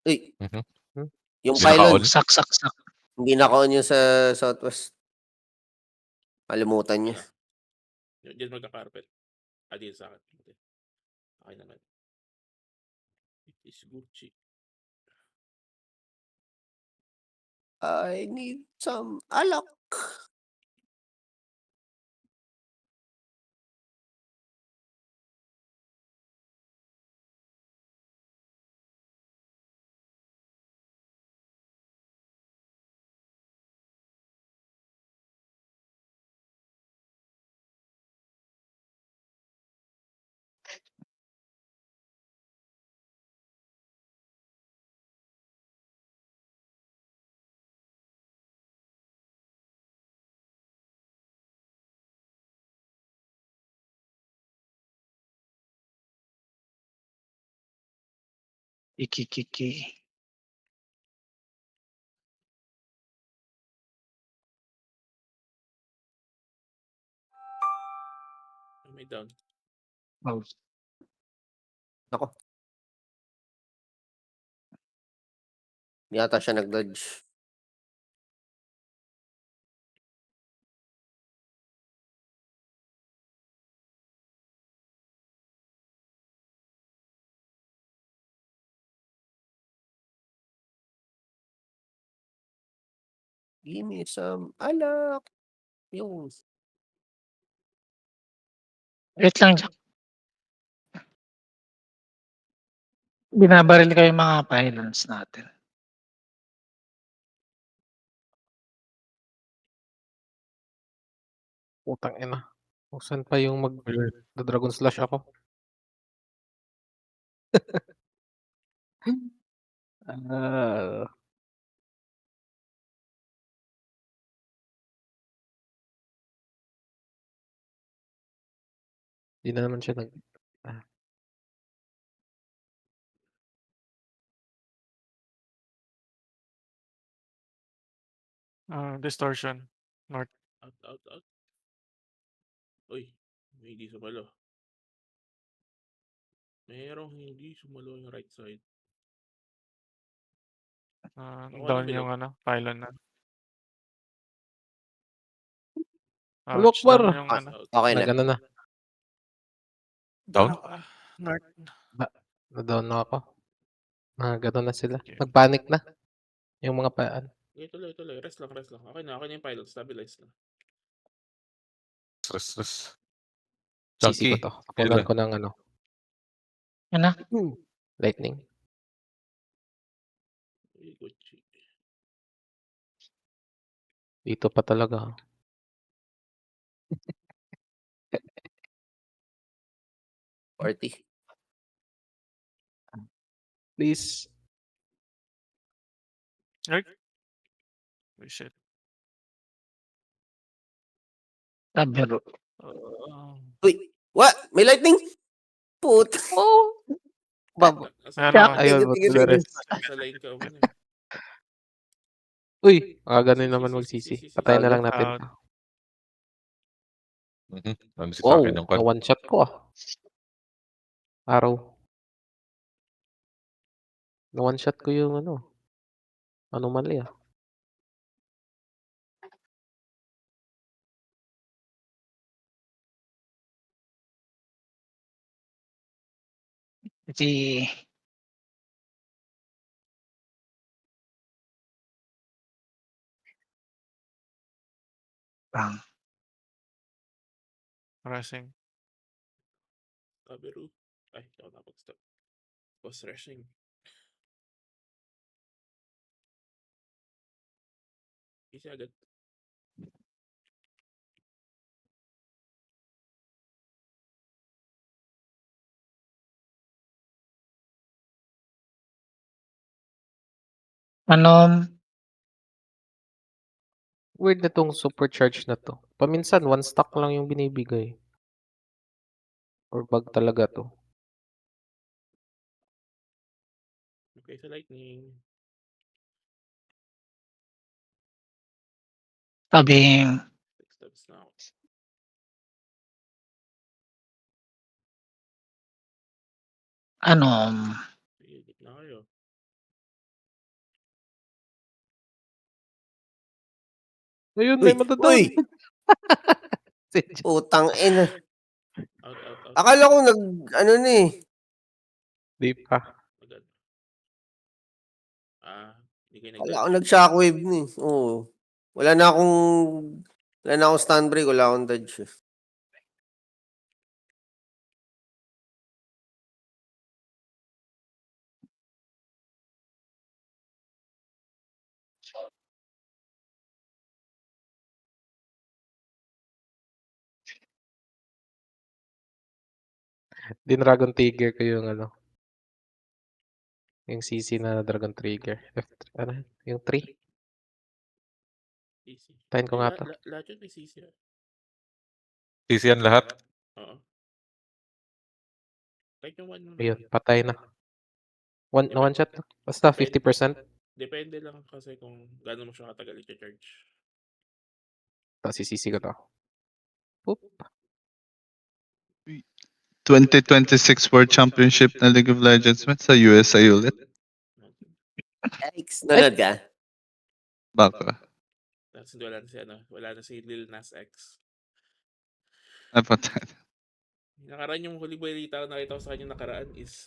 Uy, Mhm. Hmm, yung Hindi pylon, naka-on? Sak, sak, sak. hindi naka-on yung sa Southwest, kalimutan niya. Diyan magka-carpet. Dito sa'kin. Hindi, okey naman. It is Gucci. I need some alak. Iki-kiki. May down. Oh, Naku, di yata siya nag-dodge. Give me some alak. Yung wait lang Jack. Binabaril ko yung mga pylons natin. Putang ina. Kung saan pa yung magda-dragon slash ako. Ah, 'di na naman siya ah, Distortion. North. Out, out, out. Uy, may hindi sumalo. Merong hindi sumalo yung right side. Nakuha ng Down bilog. yung pylon na. Allahu Ouch, Akbar! down yung ah, okay na. Nag-ano na, Down down? ako. North. Ba na-down na ako. Nag-ano na sila, Okay. nag-panic na yung mga Okay, tuloy, tuloy. Rest lang, rest lang. Okay na yung pilot. Stabilize na. Stress, stress. CC ko Chunky, 'to. Tapunan kailan? ko ng Ano? lightning. Uy, Gucci. Dito pa talaga. 40. Please. Right? Oh, shit. Tabero. Uy, what? May lightning? Puta. Oh! Bab Nasa Ayan lane ako. ka. ayun, Sige, sige, sige. magre-rest. Nasa lane ka. Okay na. Uy, gano'n Si, naman si, si, si, magsisi. si, si. Patayin na Gago. lang natin Out. 'to. Ano si sa'kin Wow, yung kwan. na-one shot ko, Araw. Na-one shot ko yung anomaly, Si Bang. Rushing. Kabiru. Ay, hindi ako napag-stop. Was rushing. Easy agad. Ano? Weird na 'tong supercharge na 'to. Paminsan one stock lang yung binibigay. Or bug talaga 'to. Okay sa lightning. Sabing, 6 steps na ako. ano, Sige, gitna kayo. Ayun, Uy, may mata-down. uy! Putang ina. Out, out, out. Akala ko ano na eh. Di pa. Agad. Hindi kayo Akala ko nag-dodge. nag-shockwave na eh. Oo. Wala na akong stand break, wala akong dodge. Eh. Dragon Trigger ko yung ano. Yung CC na Dragon Trigger. Ano? Yung 3. Easy. Tayin ko nga to. Lahat yun may CC. Easy yan lahat. Oo. Kahit yung one Ayun, patay na. One shot. Basta 50%. Depende lang kasi kung gaano mo siya katagal i-charge. Tapos CC ko to. Poop. 2026 World Championship na League of Legends man sa USA ulit. Yikes. Nanood ka? Baka. Tapos wala na si Lil Nas X. Napatay. Nakaraan yung huli balita na nakita ko sa kanya nakaraan is